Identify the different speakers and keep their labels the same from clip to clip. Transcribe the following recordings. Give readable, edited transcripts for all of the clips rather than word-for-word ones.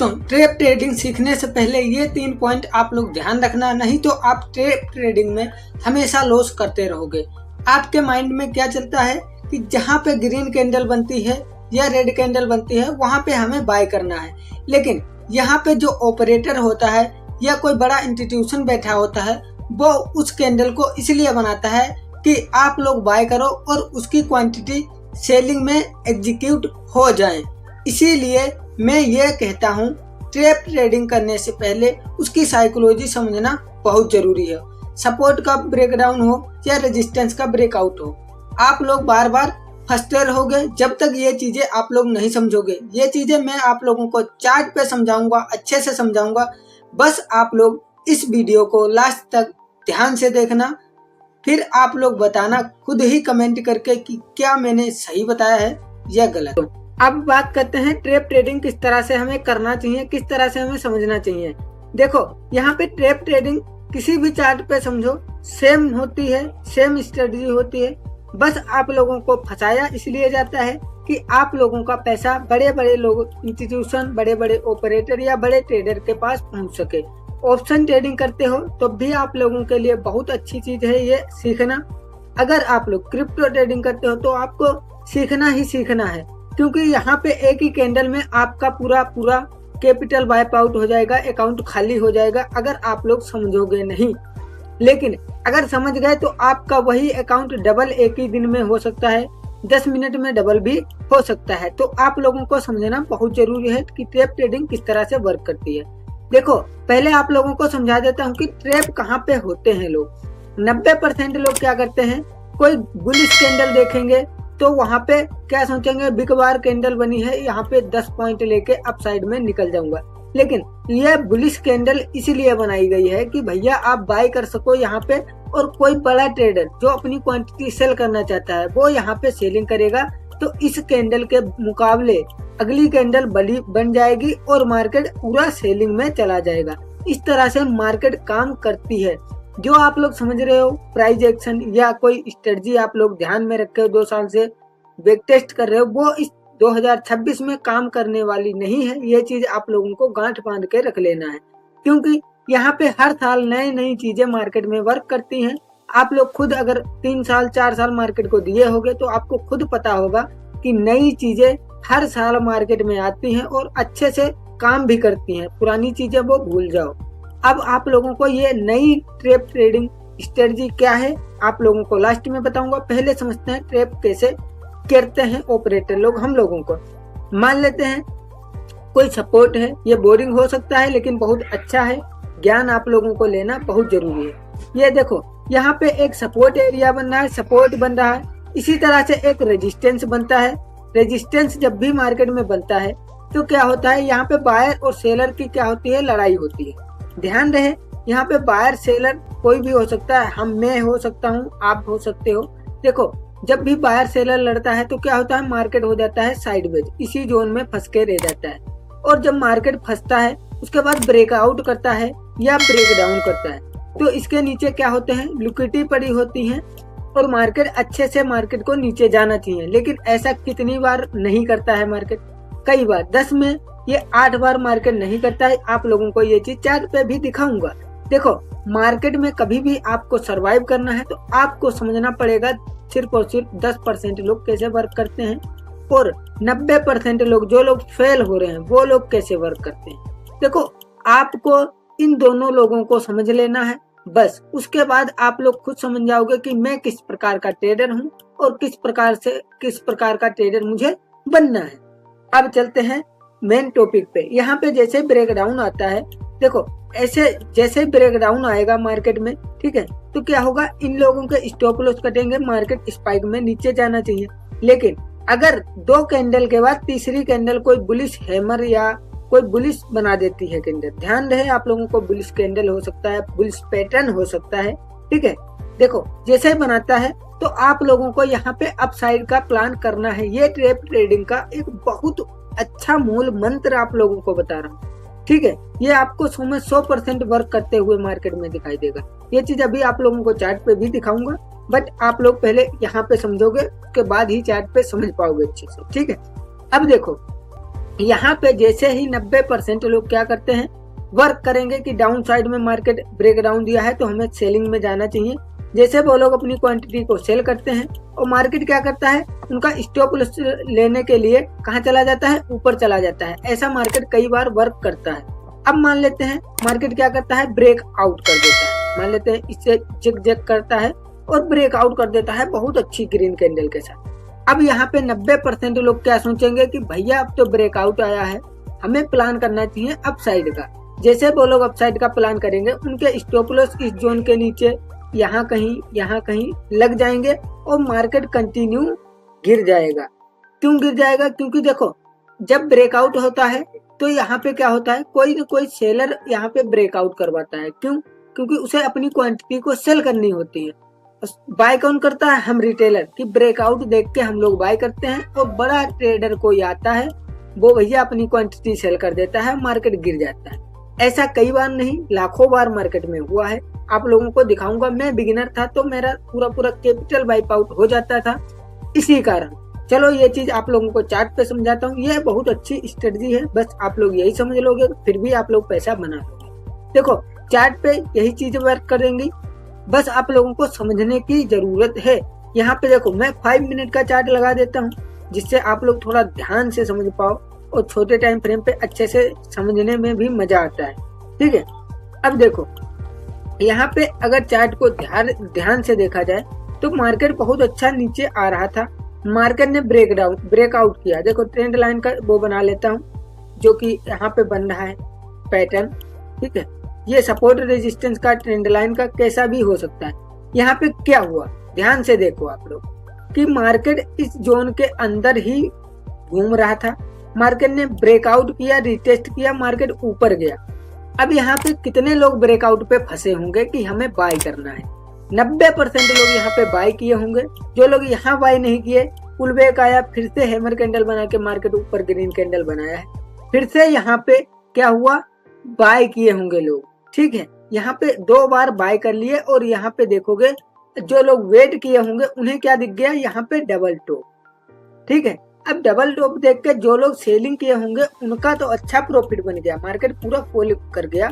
Speaker 1: दोस्तों, trap trading सीखने से पहले ये 3 पॉइंट आप लोग ध्यान रखना, नहीं तो आप ट्रेप ट्रेडिंग में हमेशा लॉस करते रहोगे। आपके माइंड में क्या चलता है कि जहाँ पे ग्रीन कैंडल बनती है या रेड कैंडल बनती है वहाँ पे हमें बाय करना है, लेकिन यहाँ पे जो ऑपरेटर होता है या कोई बड़ा इंस्टीट्यूशन बैठा होता है वो उस कैंडल को इसलिए बनाता है कि आप लोग बाय करो और उसकी क्वांटिटी सेलिंग में एग्जीक्यूट हो जाए। इसीलिए मैं ये कहता हूँ ट्रेप ट्रेडिंग करने से पहले उसकी साइकोलॉजी समझना बहुत जरूरी है। सपोर्ट का ब्रेकडाउन हो या रेजिस्टेंस का ब्रेकआउट हो, आप लोग बार बार फंसते रहोगे जब तक ये चीजें आप लोग नहीं समझोगे। ये चीजें मैं आप लोगों को चार्ट पे समझाऊंगा, अच्छे से समझाऊंगा। बस आप लोग इस वीडियो को लास्ट तक ध्यान से देखना, फिर आप लोग बताना खुद ही कमेंट करके कि क्या मैंने सही बताया है या गलत। अब बात करते हैं ट्रेप ट्रेडिंग किस तरह से हमें करना चाहिए, किस तरह से हमें समझना चाहिए। देखो, यहाँ पे ट्रेप ट्रेडिंग किसी भी चार्ट पे समझो सेम होती है, सेम स्ट्रेटजी होती है। बस आप लोगों को फंसाया इसलिए जाता है कि आप लोगों का पैसा बड़े बड़े लोग, इंस्टीट्यूशन, बड़े बड़े ऑपरेटर या बड़े ट्रेडर के पास पहुंच सके। ऑप्शन ट्रेडिंग करते हो तो भी आप लोगों के लिए बहुत अच्छी चीज है ये सीखना। अगर आप लोग क्रिप्टो ट्रेडिंग करते हो तो आपको सीखना ही सीखना है, क्योंकि यहाँ पे एक ही कैंडल में आपका पूरा कैपिटल वाइप आउट हो जाएगा, अकाउंट खाली हो जाएगा अगर आप लोग समझोगे नहीं। लेकिन अगर समझ गए तो आपका वही अकाउंट डबल एक ही दिन में हो सकता है, 10 मिनट में डबल भी हो सकता है। तो आप लोगों को समझना बहुत जरूरी है कि ट्रेप ट्रेडिंग किस तरह से वर्क करती है। देखो, पहले आप लोगों को समझा देता हूँ कि ट्रेप कहाँ पे होते हैं। लोग 90% लोग क्या करते हैं, कोई बुलिश कैंडल देखेंगे तो वहाँ पे क्या सोचेंगे, बिग बार कैंडल बनी है, यहाँ पे 10 पॉइंट लेके अप साइड में निकल जाऊंगा। लेकिन यह बुलिश कैंडल इसीलिए बनाई गई है कि भैया आप बाय कर सको यहाँ पे, और कोई बड़ा ट्रेडर जो अपनी क्वांटिटी सेल करना चाहता है वो यहाँ पे सेलिंग करेगा तो इस कैंडल के मुकाबले अगली कैंडल बन जाएगी और मार्केट पूरा सेलिंग में चला जाएगा। इस तरह से मार्केट काम करती है। जो आप लोग समझ रहे हो प्राइस एक्शन या कोई स्ट्रेटजी आप लोग ध्यान में रखे हो, 2 साल से बैक टेस्ट कर रहे हो, वो इस 2026 में काम करने वाली नहीं है। ये चीज आप लोगों को गांठ बांध के रख लेना है, क्योंकि यहाँ पे हर साल नई चीजें मार्केट में वर्क करती हैं। आप लोग खुद अगर 3 साल 4 साल मार्केट को दिए होगे तो आपको खुद पता होगा कि नई चीजें हर साल मार्केट में आती हैं और अच्छे से काम भी करती हैं। पुरानी चीजें वो भूल जाओ। अब आप लोगों को ये नई ट्रेप ट्रेडिंग स्ट्रेटजी क्या है आप लोगों को लास्ट में बताऊंगा। पहले समझते हैं ट्रेप कैसे करते हैं ऑपरेटर लोग। हम लोगों को मान लेते हैं कोई सपोर्ट है, ये बोरिंग हो सकता है लेकिन बहुत अच्छा है, ज्ञान आप लोगों को लेना बहुत जरूरी है। ये देखो, यहाँ पे एक सपोर्ट एरिया बन रहा है, सपोर्ट बन रहा है। इसी तरह से एक रेजिस्टेंस बनता है। रेजिस्टेंस जब भी मार्केट में बनता है तो क्या होता है, यहाँ पे बायर और सेलर की क्या होती है, लड़ाई होती है। ध्यान रहे, यहाँ पे बायर सेलर कोई भी हो सकता है, मैं हो सकता हूँ, आप हो सकते हो। देखो, जब भी बायर सेलर लड़ता है तो क्या होता है, मार्केट हो जाता है साइडवेज, इसी जोन में फंस के रह जाता है। और जब मार्केट फंसता है उसके बाद ब्रेकआउट करता है या ब्रेक डाउन करता है तो इसके नीचे क्या होते हैं, लिक्विडिटी पड़ी होती है और मार्केट अच्छे से मार्केट को नीचे जाना चाहिए। लेकिन ऐसा कितनी बार नहीं करता है मार्केट, कई बार 10 में ये 8 बार मार्केट नहीं करता है। आप लोगों को ये चीज चार्ट पे भी दिखाऊंगा। देखो, मार्केट में कभी भी आपको सरवाइव करना है तो आपको समझना पड़ेगा सिर्फ और सिर्फ 10% लोग कैसे वर्क करते हैं और 90% लोग, जो लोग फेल हो रहे हैं, वो लोग कैसे वर्क करते हैं। देखो, आपको इन दोनों लोगों को समझ लेना है, बस उसके बाद आप लोग खुद समझ जाओगे कि मैं किस प्रकार का ट्रेडर हूँ और किस प्रकार का ट्रेडर मुझे बनना है। अब चलते हैं मेन टॉपिक पे। यहाँ पे जैसे ब्रेकडाउन आता है, देखो ऐसे जैसे ब्रेकडाउन आएगा मार्केट में, ठीक है, तो क्या होगा, इन लोगों के स्टॉप लॉस कटेंगे, मार्केट स्पाइक में नीचे जाना चाहिए। लेकिन अगर 2 कैंडल के बाद तीसरी कैंडल कोई बुलिश हैमर या कोई बुलिश बना देती है कैंडल, ध्यान रहे आप लोगों को, बुलिश कैंडल हो सकता है, बुलिश पैटर्न हो सकता है, ठीक है। देखो, जैसे ही बनाता है तो आप लोगों को यहाँ पे अपसाइड का प्लान करना है। ये ट्रेप ट्रेडिंग का एक बहुत अच्छा मूल मंत्र आप लोगों को बता रहा हूँ, ठीक है। ये आपको 100% वर्क करते हुए मार्केट में दिखाई देगा। ये चीज अभी आप लोगों को चार्ट पे भी दिखाऊंगा, बट आप लोग पहले यहाँ पे समझोगे, उसके बाद ही चार्ट पे समझ पाओगे अच्छे से, ठीक है। अब देखो, यहाँ पे जैसे ही 90% लोग क्या करते हैं, वर्क करेंगे कि डाउन साइड में मार्केट ब्रेक डाउन दिया है तो हमें सेलिंग में जाना चाहिए। जैसे वो लोग अपनी क्वांटिटी को सेल करते हैं और मार्केट क्या करता है, उनका स्टॉप लॉस लेने के लिए कहाँ चला जाता है, ऊपर चला जाता है। ऐसा मार्केट कई बार वर्क करता है। अब मान लेते हैं मार्केट क्या करता है, ब्रेक आउट कर देता है। मान लेते हैं इससे जिग जैग करता है और ब्रेक आउट कर देता है बहुत अच्छी ग्रीन कैंडल के साथ। अब यहाँ पे 90% लोग क्या सोचेंगे कि भैया अब तो ब्रेकआउट आया है, हमें प्लान करना चाहिए अपसाइड का। जैसे वो लोग अपसाइड का प्लान करेंगे, उनके स्टॉप लॉस इस जोन के नीचे यहाँ कहीं लग जाएंगे और मार्केट कंटिन्यू गिर जाएगा। क्यों गिर जाएगा? क्योंकि देखो जब ब्रेकआउट होता है तो यहाँ पे क्या होता है, कोई न कोई सेलर यहाँ पे ब्रेकआउट करवाता है। क्यों? क्योंकि उसे अपनी क्वांटिटी को सेल करनी होती है। बाय कौन करता है? हम रिटेलर। कि ब्रेकआउट देख के हम लोग बाय करते हैं और बड़ा ट्रेडर कोई आता है, वो भैया अपनी क्वांटिटी सेल कर देता है, मार्केट गिर जाता है। ऐसा कई बार नहीं लाखों बार मार्केट में हुआ है। आप लोगों को दिखाऊंगा। मैं बिगिनर था तो मेरा पूरा कैपिटल वाइप आउट हो जाता था इसी कारण। चलो ये चीज आप लोगों को चार्ट पे समझाता हूँ। ये बहुत अच्छी स्ट्रेटजी है, बस आप लोग यही समझ लोगे फिर भी आप लोग पैसा बना लोगे। देखो चार्ट पे यही चीज वर्क करेंगी, बस आप लोगों को समझने की जरूरत है। यहाँ पे देखो मैं 5 मिनट का चार्ट लगा देता हूँ जिससे आप लोग थोड़ा ध्यान से समझ पाओ और छोटे टाइम फ्रेम पे अच्छे से समझने में भी मजा आता है। ठीक है, अब देखो यहाँ पे अगर चार्ट को ध्यान से देखा जाए तो मार्केट बहुत अच्छा नीचे आ रहा था। मार्केट ने ब्रेकआउट किया। देखो ट्रेंड लाइन का वो बना लेता हूँ जो कि यहाँ पे बन रहा है पैटर्न। ठीक है, ये सपोर्ट रेजिस्टेंस का ट्रेंड लाइन का कैसा भी हो सकता है। यहाँ पे क्या हुआ, ध्यान से देखो आप लोग कि मार्केट इस जोन के अंदर ही घूम रहा था। मार्केट ने ब्रेकआउट किया, रिटेस्ट किया, मार्केट ऊपर गया। अब यहाँ पे कितने लोग ब्रेकआउट पे फंसे होंगे कि हमें बाय करना है? 90% लोग यहाँ पे बाय किए होंगे। जो लोग यहाँ बाय नहीं किए, पुल बैक आया, फिर से हैमर कैंडल बना के मार्केट ऊपर ग्रीन कैंडल बनाया है, फिर से यहाँ पे क्या हुआ, बाय किए होंगे लोग। ठीक है, यहाँ पे 2 बार बाय कर लिए और यहाँ पे देखोगे जो लोग वेट किए होंगे उन्हें क्या दिख गया, यहाँ पे डबल टॉप। ठीक है, अब डबल टॉप देख के जो लोग सेलिंग किए होंगे उनका तो अच्छा प्रॉफिट बन गया, मार्केट पूरा फॉल कर गया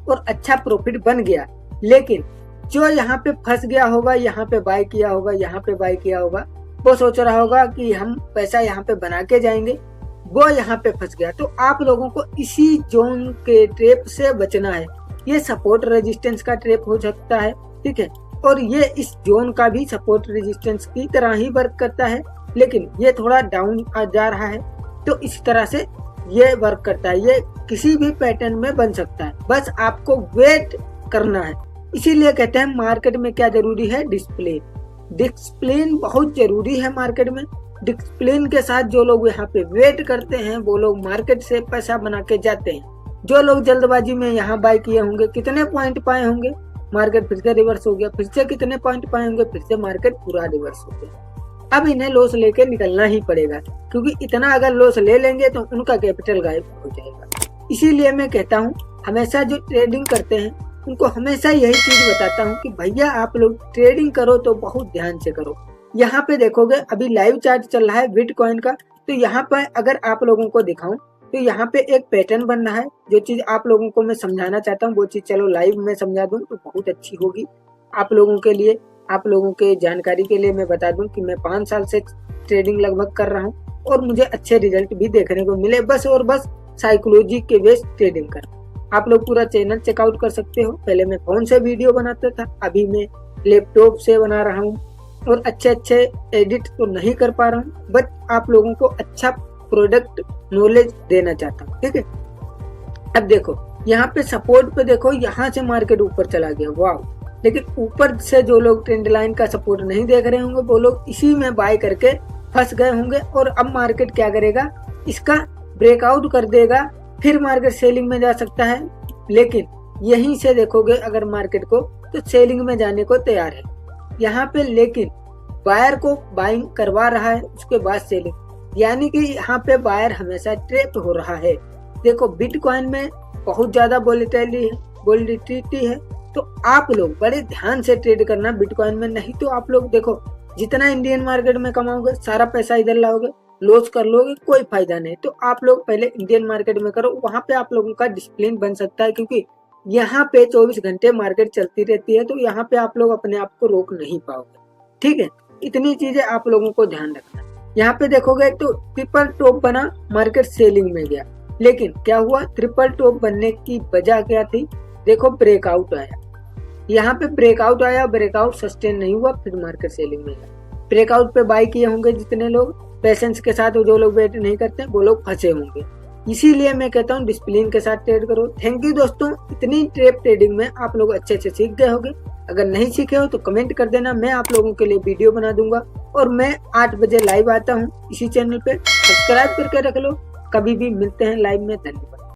Speaker 1: और अच्छा प्रॉफिट बन गया। लेकिन जो यहाँ पे फंस गया होगा, यहाँ पे बाय किया होगा, यहाँ पे बाय किया होगा, वो सोच रहा होगा कि हम पैसा यहाँ पे बना के जाएंगे, वो यहाँ पे फंस गया। तो आप लोगों को इसी जोन के ट्रैप से बचना है। ये सपोर्ट रेजिस्टेंस का ट्रैप हो सकता है। ठीक है, और ये इस जोन का भी सपोर्ट रेजिस्टेंस की तरह ही वर्क करता है, लेकिन ये थोड़ा डाउन जा रहा है तो इस तरह से ये वर्क करता है। ये किसी भी पैटर्न में बन सकता है, बस आपको वेट करना है। इसीलिए कहते हैं मार्केट में क्या जरूरी है, डिसिप्लिन बहुत जरूरी है मार्केट में। डिसिप्लिन के साथ जो लोग यहाँ पे वेट करते हैं वो लोग मार्केट से पैसा बना के जाते हैं। जो लोग जल्दबाजी में यहाँ बाय किए होंगे, कितने पॉइंट पाए होंगे, मार्केट फिर से रिवर्स हो गया, फिर से कितने पॉइंट पाए होंगे, फिर से मार्केट पूरा रिवर्स हो गया। अब इन्हें लॉस लेके निकलना ही पड़ेगा, क्योंकि इतना अगर लॉस ले लेंगे तो उनका कैपिटल गायब हो जाएगा। इसीलिए मैं कहता हूँ हमेशा जो ट्रेडिंग करते हैं उनको हमेशा यही चीज बताता हूँ कि भैया आप लोग ट्रेडिंग करो तो बहुत ध्यान से करो। यहाँ पे देखोगे अभी लाइव चार्ट चल रहा है बिटकॉइन का, तो यहाँ पर अगर आप लोगों को दिखाऊं तो यहाँ पे एक पैटर्न बन रहा है। जो चीज आप लोगों को मैं समझाना चाहता हूँ वो चीज चलो लाइव में समझा दूं तो बहुत अच्छी होगी आप लोगों के लिए। आप लोगों के जानकारी के लिए मैं बता दूं कि मैं 5 साल से ट्रेडिंग लगभग कर रहा हूं और मुझे अच्छे रिजल्ट भी देखने को मिले, बस और बस साइकोलॉजी के बेस ट्रेडिंग कर। आप लोग पूरा चैनल चेकआउट कर सकते हो। पहले मैं फोन से वीडियो बनाता था, अभी मैं लैपटॉप से बना रहा हूँ और अच्छे एडिट तो नहीं कर पा रहा हूँ, बट आप लोगों को अच्छा प्रोडक्ट नॉलेज देना चाहता हूँ। ठीक है, अब देखो यहाँ पे सपोर्ट पे देखो, यहाँ से मार्केट ऊपर चला गया, वाह। लेकिन ऊपर से जो लोग ट्रेंड लाइन का सपोर्ट नहीं देख रहे होंगे वो लोग इसी में बाय करके फंस गए होंगे और अब मार्केट क्या करेगा, इसका ब्रेकआउट कर देगा, फिर मार्केट सेलिंग में जा सकता है। लेकिन यहीं से देखोगे अगर मार्केट को तो सेलिंग में जाने को तैयार है यहाँ पे, लेकिन बायर को बाइंग करवा रहा है उसके बाद सेलिंग, यानी कि यहाँ पे बायर हमेशा ट्रैप हो रहा है। देखो बिटकॉइन में बहुत ज्यादा वोलेटिलिटी है, तो आप लोग बड़े ध्यान से ट्रेड करना बिटकॉइन में, नहीं तो आप लोग देखो जितना इंडियन मार्केट में कमाओगे सारा पैसा इधर लाओगे, लॉस कर लोगे, कोई फायदा नहीं। तो आप लोग पहले इंडियन मार्केट में करो, वहां पे आप लोगों का डिसिप्लिन बन सकता है, क्योंकि यहाँ पे 24 घंटे मार्केट चलती रहती है, तो यहाँ पे आप लोग अपने आप को रोक नहीं पाओगे। ठीक है, इतनी चीजें आप लोगों को ध्यान रखना है। यहाँ पे देखोगे तो ट्रिपल टॉप बना, मार्केट सेलिंग में गया, लेकिन क्या हुआ, ट्रिपल टॉप बनने की वजह क्या थी, देखो ब्रेकआउट आया, यहाँ पे ब्रेकआउट आया, ब्रेकआउट सस्टेन नहीं हुआ, फिर मार्केट सेलिंग में गया। ब्रेकआउट पे बाय किए होंगे जितने लोग पेशेंस के साथ, जो लोग वेट नहीं करते वो लोग फंसे होंगे। इसीलिए मैं कहता हूँ डिसिप्लिन के साथ ट्रेड करो। थैंक यू दोस्तों, इतनी ट्रेडिंग में आप लोग अच्छे से सीख गए होंगे। अगर नहीं सीखे हो तो कमेंट कर देना, मैं आप लोगों के लिए वीडियो बना दूंगा। और मैं 8 बजे लाइव आता हूँ इसी चैनल पे, सब्सक्राइब करके रख लो। कभी भी मिलते हैं लाइव में, धन्यवाद।